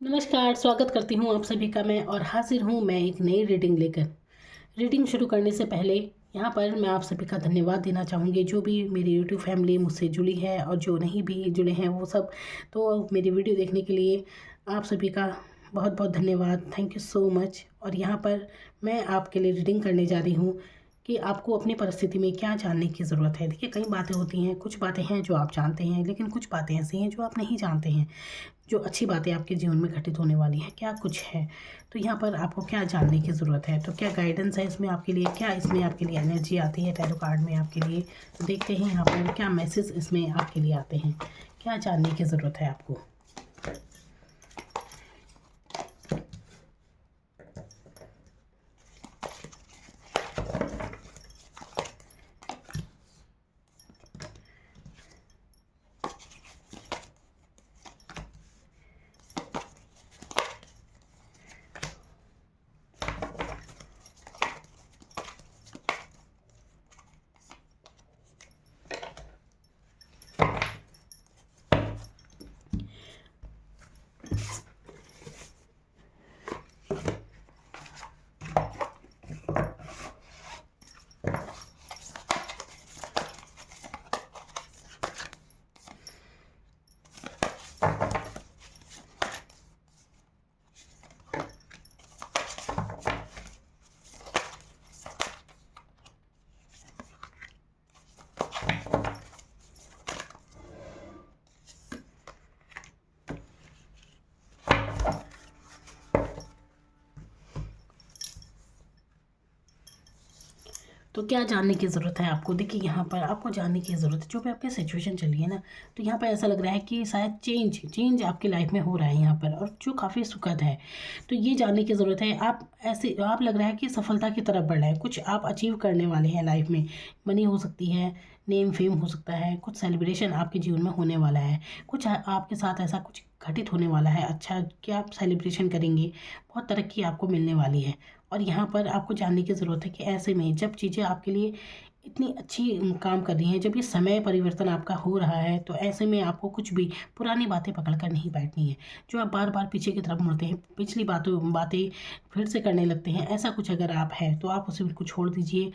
नमस्कार, स्वागत करती हूँ आप सभी का मैं और हाज़िर हूँ मैं एक नई रीडिंग लेकर। रीडिंग शुरू करने से पहले यहाँ पर मैं आप सभी का धन्यवाद देना चाहूँगी, जो भी मेरी यूट्यूब फैमिली मुझसे जुड़ी है और जो नहीं भी जुड़े हैं वो सब। तो मेरी वीडियो देखने के लिए आप सभी का बहुत बहुत धन्यवाद, थैंक यू सो मच। और यहाँ पर मैं आपके लिए रीडिंग करने जा रही हूँ कि आपको अपनी परिस्थिति में क्या जानने की ज़रूरत है। देखिए, कई बातें होती हैं, कुछ बातें हैं जो आप जानते हैं, लेकिन कुछ बातें ऐसी हैं जो आप नहीं जानते हैं। जो अच्छी बातें आपके जीवन में घटित होने वाली हैं, क्या कुछ है। तो यहाँ पर आपको क्या जानने की ज़रूरत है, तो क्या गाइडेंस है इसमें आपके लिए, क्या इसमें आपके लिए एनर्जी आती है टैरो कार्ड में आपके लिए। तो देखते हैं यहाँ पर क्या मैसेज इसमें आपके लिए आते हैं, क्या जानने की ज़रूरत है आपको। तो क्या जानने की ज़रूरत है आपको। देखिए, यहाँ पर आपको जानने की ज़रूरत है जो भी आपकी सिचुएशन चल रही है ना। तो यहाँ पर ऐसा लग रहा है कि शायद चेंज चेंज आपकी लाइफ में हो रहा है यहाँ पर, और जो काफ़ी सुखद है। तो ये जानने की ज़रूरत है, आप लग रहा है कि सफलता की तरफ बढ़ रहे हैं, कुछ आप अचीव करने वाले हैं लाइफ में। मनी हो सकती है, नेम फेम हो सकता है, कुछ सेलिब्रेशन आपके जीवन में होने वाला है, कुछ आपके साथ ऐसा कुछ घटित होने वाला है अच्छा कि आप सेलिब्रेशन करेंगे, बहुत तरक्की आपको मिलने वाली है। और यहाँ पर आपको जानने की ज़रूरत है कि ऐसे में जब चीज़ें आपके लिए इतनी अच्छी काम कर रही हैं, जब ये समय परिवर्तन आपका हो रहा है, तो ऐसे में आपको कुछ भी पुरानी बातें पकड़ कर नहीं बैठनी है। जो आप बार बार पीछे की तरफ मुड़ते हैं, पिछली बातें फिर से करने लगते हैं, ऐसा कुछ अगर आप हैं तो आप उसे बिल्कुल छोड़ दीजिए।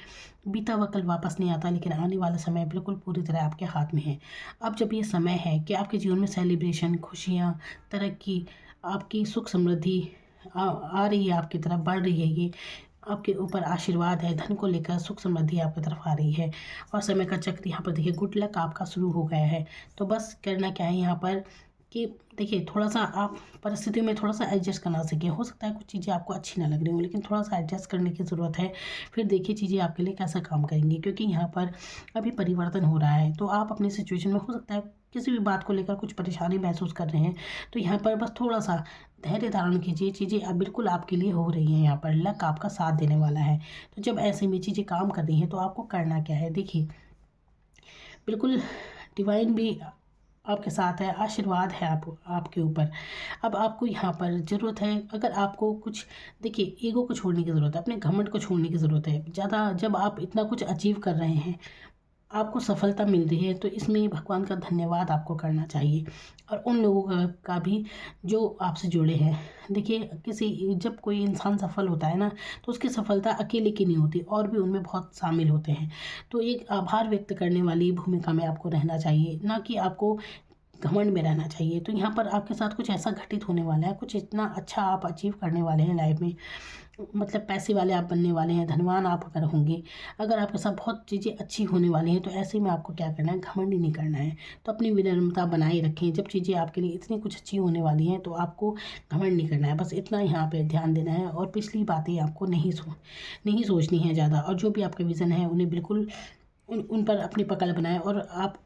बीता हुआ कल वापस नहीं आता, लेकिन आने वाला समय बिल्कुल पूरी तरह आपके हाथ में है। अब जब ये समय है कि आपके जीवन में सेलिब्रेशन, खुशियाँ, तरक्की, आपकी सुख समृद्धि आ रही है, आपकी तरफ बढ़ रही है, ये आपके ऊपर आशीर्वाद है, धन को लेकर सुख समृद्धि आपकी तरफ आ रही है। और समय का चक्र यहाँ पर देखिए, गुड लक आपका शुरू हो गया है। तो बस करना क्या है यहाँ पर कि देखिए, थोड़ा सा आप परिस्थिति में थोड़ा सा एडजस्ट करना सीखिए। हो सकता है कुछ चीज़ें आपको अच्छी ना लग रही हो, लेकिन थोड़ा सा एडजस्ट करने की ज़रूरत है। फिर देखिए चीज़ें आपके लिए कैसा काम करेंगी, क्योंकि यहाँ पर अभी परिवर्तन हो रहा है। तो आप अपनी सिचुएशन में हो सकता है किसी भी बात को लेकर कुछ परेशानी महसूस कर रहे हैं, तो यहाँ पर बस थोड़ा सा धैर्य धारण कीजिए। चीज़ें अब बिल्कुल आपके लिए हो रही हैं, यहाँ पर लक आपका साथ देने वाला है। तो जब ऐसे में चीज़ें काम कर रही हैं, तो आपको करना क्या है, देखिए बिल्कुल डिवाइन भी आपके साथ है, आशीर्वाद है आपके ऊपर। अब आपको यहाँ पर ज़रूरत है, अगर आपको कुछ, देखिए ईगो को छोड़ने की ज़रूरत है, अपने घमंड को छोड़ने की ज़रूरत है। ज़्यादा जब आप इतना कुछ अचीव कर रहे हैं, आपको सफलता मिल रही है, तो इसमें भगवान का धन्यवाद आपको करना चाहिए, और उन लोगों का भी जो आपसे जुड़े हैं। देखिए, जब कोई इंसान सफल होता है ना, तो उसकी सफलता अकेले की नहीं होती, और भी उनमें बहुत शामिल होते हैं। तो एक आभार व्यक्त करने वाली भूमिका में आपको रहना चाहिए, ना कि आपको घमंड में रहना चाहिए। तो यहाँ पर आपके साथ कुछ ऐसा घटित होने वाला है, कुछ इतना अच्छा आप अचीव करने वाले हैं लाइफ में, मतलब पैसे वाले आप बनने वाले हैं, धनवान आप अगर होंगे, अगर आपके साथ बहुत चीज़ें अच्छी होने वाली हैं, तो ऐसे में आपको क्या करना है, घमंड ही नहीं करना है। तो अपनी विनम्रता बनाए रखें। जब चीज़ें आपके लिए इतनी कुछ अच्छी होने वाली हैं, तो आपको घमंड नहीं करना है, बस इतना यहाँ पे ध्यान देना है। और पिछली बातें आपको नहीं सोचनी है ज़्यादा, और जो भी आपके विज़न है उन्हें बिल्कुल उन पर अपनी पकड़ बनाएं, और आप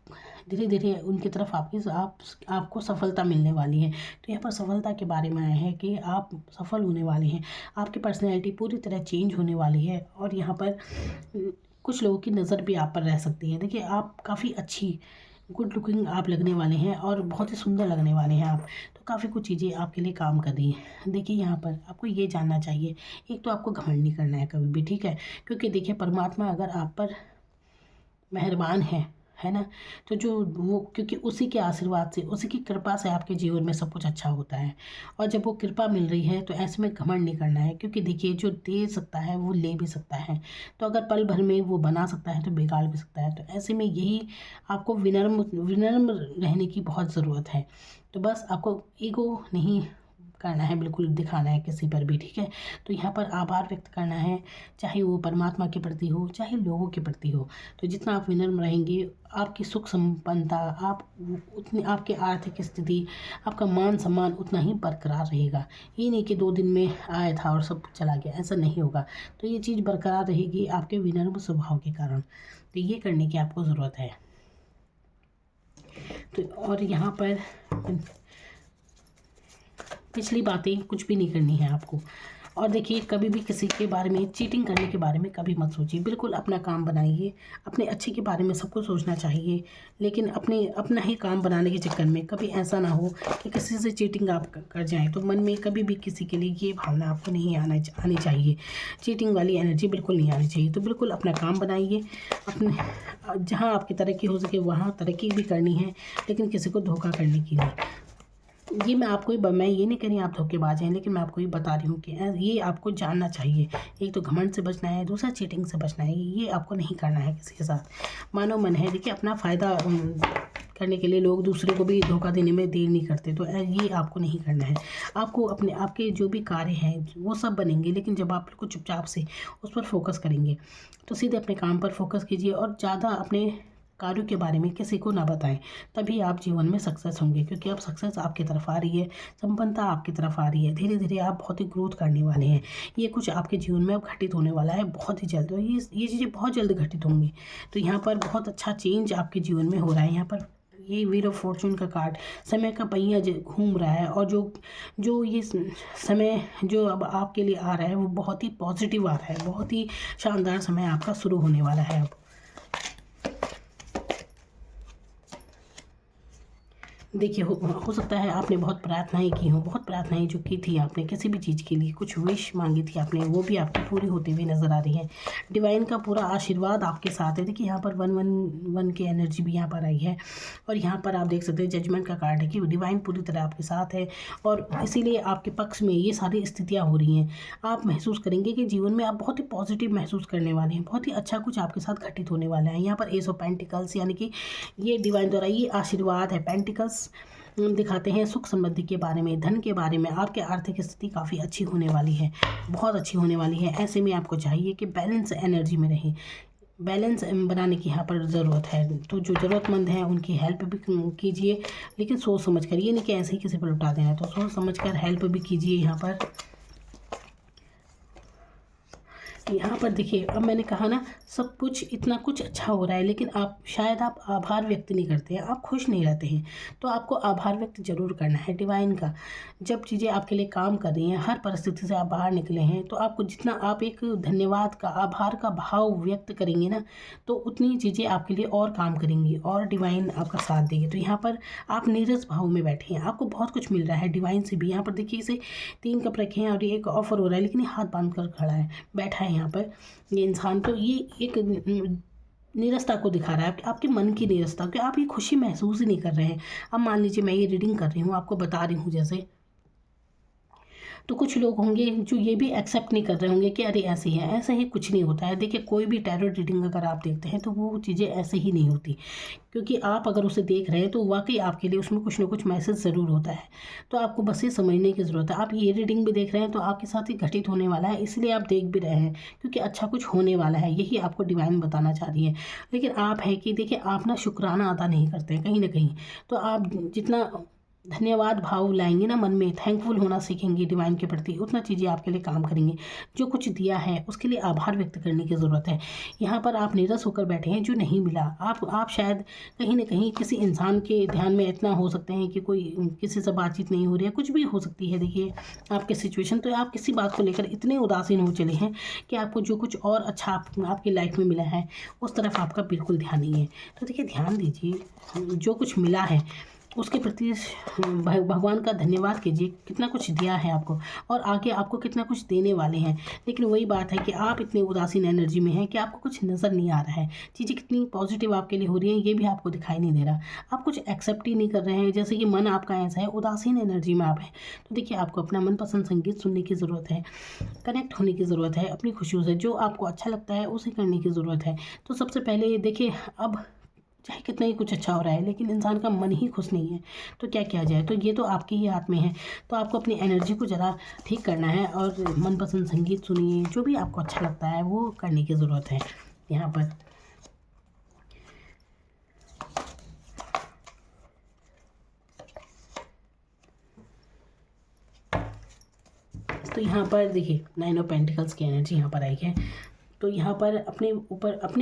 धीरे धीरे उनकी तरफ आपको सफलता मिलने वाली है। तो यहाँ पर सफलता के बारे में आया है कि आप सफल होने वाले हैं, आपकी पर्सनैलिटी पूरी तरह चेंज होने वाली है। और यहाँ पर कुछ लोगों की नज़र भी आप पर रह सकती है। देखिए, आप काफ़ी अच्छी गुड लुकिंग आप लगने वाले हैं, और बहुत ही सुंदर लगने वाले हैं आप। तो काफ़ी कुछ चीज़ें आपके लिए काम कर रही हैं। देखिए, यहाँ पर आपको ये जानना चाहिए, एक तो आपको घमंड नहीं करना है कभी भी, ठीक है। क्योंकि देखिए, परमात्मा अगर आप पर मेहरबान है, है ना। तो जो वो, क्योंकि उसी के आशीर्वाद से, उसी की कृपा से आपके जीवन में सब कुछ अच्छा होता है। और जब वो कृपा मिल रही है तो ऐसे में घमंड नहीं करना है, क्योंकि देखिए जो दे सकता है वो ले भी सकता है। तो अगर पल भर में वो बना सकता है तो बिगाड़ भी सकता है। तो ऐसे में यही आपको विनम्र रहने की बहुत ज़रूरत है। तो बस आपको ईगो नहीं करना है, बिल्कुल दिखाना है किसी पर भी, ठीक है। तो यहाँ पर आभार व्यक्त करना है, चाहे वो परमात्मा के प्रति हो, चाहे लोगों के प्रति हो। तो जितना आप विनम्र रहेंगे, आपकी सुख संपन्नता, आप उतनी आपकी आर्थिक स्थिति, आपका मान सम्मान उतना ही बरकरार रहेगा। ये नहीं कि 2 दिन में आया था और सब चला गया, ऐसा नहीं होगा। तो ये चीज़ बरकरार रहेगी आपके विनम्र स्वभाव के कारण। तो ये करने की आपको ज़रूरत है। तो और यहाँ पर पिछली बातें कुछ भी नहीं करनी है आपको। और देखिए, कभी भी किसी के बारे में, चीटिंग करने के बारे में कभी मत सोचिए। बिल्कुल अपना काम बनाइए। अपने अच्छे के बारे में सबको सोचना चाहिए, लेकिन अपना ही काम बनाने के चक्कर में कभी ऐसा ना हो कि किसी से चीटिंग आप कर जाएं। तो मन में कभी भी किसी के लिए ये भावना आपको नहीं आनी चाहिए। चीटिंग वाली एनर्जी बिल्कुल नहीं आनी चाहिए। तो बिल्कुल अपना काम बनाइए। अपने जहाँ आपकी तरक्की हो सके वहाँ तरक्की भी करनी है, लेकिन किसी को धोखा करने की नहीं। ये मैं ये नहीं कह रही आप धोखेबाज हैं, लेकिन मैं आपको ये बता रही हूँ कि ये आपको जानना चाहिए। एक तो घमंड से बचना है, दूसरा चीटिंग से बचना है। ये आपको नहीं करना है किसी के साथ। मानो मन है, देखिए अपना फ़ायदा करने के लिए लोग दूसरे को भी धोखा देने में देर नहीं करते। तो ये आपको नहीं करना है। आपको आपके जो भी कार्य हैं वो सब बनेंगे, लेकिन जब आप बिल्कुल चुपचाप से उस पर फोकस करेंगे तो सीधे अपने काम पर फोकस कीजिए और ज़्यादा अपने कार्यों के बारे में किसी को ना बताएं। तभी आप जीवन में सक्सेस होंगे, क्योंकि अब सक्सेस आपकी तरफ आ रही है, संपन्नता आपकी तरफ आ रही है। धीरे धीरे आप बहुत ही ग्रोथ करने वाले हैं। ये कुछ आपके जीवन में अब घटित होने वाला है बहुत ही जल्द। और ये चीज़ें बहुत जल्द घटित होंगी। तो यहाँ पर बहुत अच्छा चेंज आपके जीवन में हो रहा है। यहाँ पर ये व्हील ऑफ फॉर्चून का कार्ड, समय का पहिया घूम रहा है। और जो ये समय जो अब आपके लिए आ रहा है वो बहुत ही पॉजिटिव आ रहा है। बहुत ही शानदार समय आपका शुरू होने वाला है अब। देखिए, हो सकता है आपने बहुत प्रार्थनाएं की हों, बहुत प्रार्थनाएं जो की थी आपने किसी भी चीज़ के लिए, कुछ विश मांगी थी आपने, वो भी आपकी पूरी होती हुई नज़र आ रही है। डिवाइन का पूरा आशीर्वाद आपके साथ है। देखिए यहाँ पर 111 की एनर्जी भी यहाँ पर आई है। और यहाँ पर आप देख सकते हैं जजमेंट का कार्ड है कि डिवाइन पूरी तरह आपके साथ है, और इसीलिए आपके पक्ष में ये सारी स्थितियाँ हो रही हैं। आप महसूस करेंगे कि जीवन में आप बहुत ही पॉजिटिव महसूस करने वाले हैं। बहुत ही अच्छा कुछ आपके साथ घटित होने वाला है। यहाँ पर एस ऑफ पेंटिकल्स, यानी कि ये डिवाइन द्वारा ये आशीर्वाद है। पेंटिकल्स दिखाते हैं सुख समृद्धि के बारे में, धन के बारे में। आपकी आर्थिक स्थिति काफ़ी अच्छी होने वाली है, बहुत अच्छी होने वाली है। ऐसे में आपको चाहिए कि बैलेंस एनर्जी में रहें। बैलेंस बनाने की यहाँ पर ज़रूरत है। तो जो ज़रूरतमंद हैं उनकी हेल्प भी कीजिए, लेकिन सोच समझ कर। ये नहीं कि ऐसे ही किसी पर लुटा देना है, तो सोच समझ कर हेल्प भी कीजिए। यहाँ पर देखिए, अब मैंने कहा ना, सब कुछ इतना कुछ अच्छा हो रहा है, लेकिन आप आभार व्यक्त नहीं करते हैं, आप खुश नहीं रहते हैं। तो आपको आभार व्यक्त जरूर करना है डिवाइन का। जब चीज़ें आपके लिए काम कर रही हैं, हर परिस्थिति से आप बाहर निकले हैं, तो आपको जितना आप एक धन्यवाद का, आभार का भाव व्यक्त करेंगे ना, तो उतनी चीज़ें आपके लिए और काम करेंगी और डिवाइन आपका साथ देगी। तो यहाँ पर आप नीरस भाव में बैठे हैं, आपको बहुत कुछ मिल रहा है डिवाइन से भी। यहाँ पर देखिए, इसे 3 कप रखे हैं और ये एक ऑफर हो रहा है, लेकिन ये हाथ बांध कर खड़ा है, बैठा है यहाँ पर ये इंसान। तो ये एक नीरसता को दिखा रहा है, आपके मन की नीरसता, कि आप ये खुशी महसूस ही नहीं कर रहे हैं। अब मान लीजिए मैं ये रीडिंग कर रही हूँ, आपको बता रही हूँ जैसे, तो कुछ लोग होंगे जो ये भी एक्सेप्ट नहीं कर रहे होंगे कि अरे ऐसे ही है, ऐसे ही कुछ नहीं होता है। देखिए, कोई भी टैरो रीडिंग अगर आप देखते हैं तो वो चीज़ें ऐसे ही नहीं होती, क्योंकि आप अगर उसे देख रहे हैं तो वाकई आपके लिए उसमें कुछ ना कुछ मैसेज ज़रूर होता है। तो आपको बस ये समझने की ज़रूरत है। आप ये रीडिंग भी देख रहे हैं तो आपके साथ ही घटित होने वाला है, इसलिए आप देख भी रहे हैं, क्योंकि अच्छा कुछ होने वाला है, यही आपको डिवाइन बताना चाह रही है। लेकिन आप है कि देखिए, आप ना शुक्राना अदा नहीं करते हैं कहीं ना कहीं। तो आप जितना धन्यवाद भाव लाएंगे ना मन में, थैंकफुल होना सीखेंगे डिवाइन के प्रति, उतना चीज़ें आपके लिए काम करेंगे। जो कुछ दिया है उसके लिए आभार व्यक्त करने की ज़रूरत है। यहाँ पर आप निराश होकर बैठे हैं जो नहीं मिला। आप शायद कहीं ना कहीं किसी इंसान के ध्यान में इतना हो सकते हैं कि कोई किसी से बातचीत नहीं हो रही है, कुछ भी हो सकती है। देखिए आपकी सिचुएशन, तो आप किसी बात को लेकर इतने उदासीन हो चले हैं कि आपको जो कुछ और अच्छा आपकी लाइफ में मिला है उस तरफ आपका बिल्कुल ध्यान नहीं है। तो देखिए, ध्यान दीजिए, जो कुछ मिला है उसके प्रति भगवान का धन्यवाद कीजिए, कितना कुछ दिया है आपको और आगे आपको कितना कुछ देने वाले हैं। लेकिन वही बात है कि आप इतने उदासीन एनर्जी में हैं कि आपको कुछ नज़र नहीं आ रहा है, चीज़ें कितनी पॉजिटिव आपके लिए हो रही हैं ये भी आपको दिखाई नहीं दे रहा, आप कुछ एक्सेप्ट ही नहीं कर रहे हैं। जैसे कि मन आपका ऐसा है, उदासीन एनर्जी में आप हैं, तो देखिए आपको अपना मनपसंद संगीत सुनने की ज़रूरत है, कनेक्ट होने की ज़रूरत है अपनी खुशियों से, जो आपको अच्छा लगता है उसे करने की ज़रूरत है। तो सबसे पहले देखिए, अब चाहे कितना ही कुछ अच्छा हो रहा है लेकिन इंसान का मन ही खुश नहीं है, तो क्या किया जाए। तो ये तो आपके ही हाथ में है, तो आपको अपनी एनर्जी को ज़रा ठीक करना है और मनपसंद संगीत सुनिए, जो भी आपको अच्छा लगता है वो करने की ज़रूरत है यहाँ पर। तो यहाँ पर देखिए 9 ऑफ पेंटिकल्स की एनर्जी यहाँ पर आई है। तो यहाँ पर अपने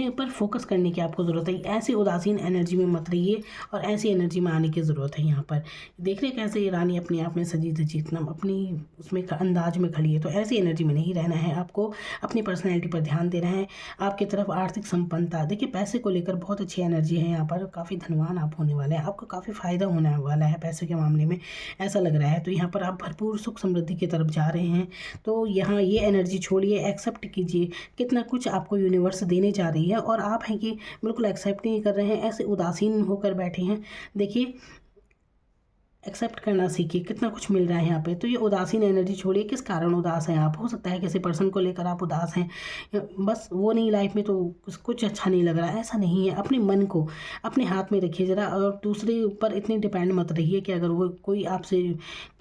ऊपर फोकस करने की आपको ज़रूरत है। ऐसी उदासीन एनर्जी में मत रहिए और ऐसी एनर्जी में आने की ज़रूरत है। यहाँ पर देख रहे कैसे ये रानी अपने आप में सजी धजी इतना अपनी उसमें अंदाज में खड़ी है, तो ऐसी एनर्जी में नहीं रहना है आपको, अपनी पर्सनैलिटी पर ध्यान देना है। आपकी तरफ आर्थिक संपन्नता, देखिए पैसे को लेकर बहुत अच्छी एनर्जी है यहाँ पर, काफ़ी धनवान आप होने वाले हैं, आपको काफ़ी फ़ायदा होने वाला है पैसे के मामले में, ऐसा लग रहा है। तो यहाँ पर आप भरपूर सुख समृद्धि की तरफ जा रहे हैं। तो यहाँ ये एनर्जी छोड़िए, एक्सेप्ट कीजिए कितना कुछ आपको यूनिवर्स देने जा रही है और आप हैं कि बिल्कुल एक्सेप्ट नहीं कर रहे हैं, ऐसे उदासीन होकर बैठे हैं। देखिए एक्सेप्ट करना सीखिए, कितना कुछ मिल रहा है यहाँ पे। तो ये उदासीन एनर्जी छोड़िए, किस कारण उदास हैं आप, हो सकता है किसी पर्सन को लेकर आप उदास हैं, बस वो नहीं लाइफ में तो कुछ अच्छा नहीं लग रहा है, ऐसा नहीं है। अपने मन को अपने हाथ में रखिए ज़रा, और दूसरे ऊपर इतनी डिपेंड मत रहिए कि अगर वो कोई आपसे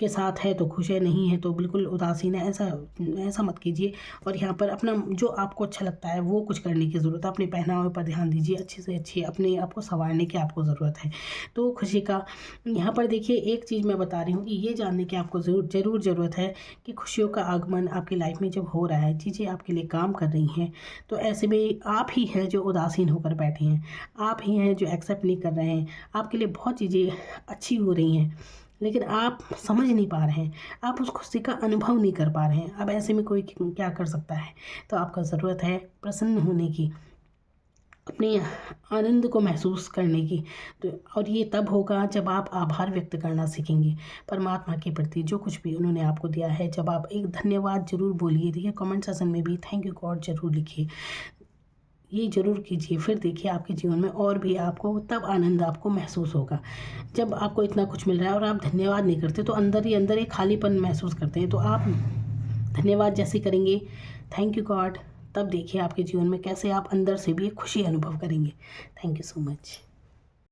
के साथ है तो खुश है, नहीं है तो बिल्कुल उदासीन है, ऐसा मत कीजिए। और यहाँ पर अपना जो आपको अच्छा लगता है वो कुछ करने की ज़रूरत है, अपने पहनावे पर ध्यान दीजिए, अच्छे से अच्छे अपने आप को संवारने की आपको ज़रूरत है। तो खुशी का यहाँ पर देखिए एक चीज़ मैं बता रही हूँ कि ये जानने की आपको ज़रूर ज़रूरत है कि खुशियों का आगमन आपकी लाइफ में जब हो रहा है, चीज़ें आपके लिए काम कर रही हैं, तो ऐसे में आप ही हैं जो उदासीन होकर बैठे हैं, आप ही हैं जो एक्सेप्ट नहीं कर रहे हैं। आपके लिए बहुत चीज़ें अच्छी हो रही हैं लेकिन आप समझ नहीं पा रहे हैं, आप उस खुशी का अनुभव नहीं कर पा रहे हैं। अब ऐसे में कोई क्या कर सकता है। तो आपका ज़रूरत है प्रसन्न होने की, अपने आनंद को महसूस करने की। तो और ये तब होगा जब आप आभार व्यक्त करना सीखेंगे परमात्मा के प्रति, जो कुछ भी उन्होंने आपको दिया है। जब आप एक धन्यवाद ज़रूर बोलिए, देखिए कमेंट सेक्शन में भी थैंक यू गॉड ज़रूर लिखिए, ये ज़रूर कीजिए। फिर देखिए आपके जीवन में और भी आपको तब आनंद आपको महसूस होगा। जब आपको इतना कुछ मिल रहा है और आप धन्यवाद नहीं करते तो अंदर ही अंदर एक खालीपन महसूस करते हैं। तो आप धन्यवाद जैसे करेंगे, थैंक यू गॉड, तब देखिए आपके जीवन में कैसे आप अंदर से भी एक खुशी अनुभव करेंगे। Thank you so much.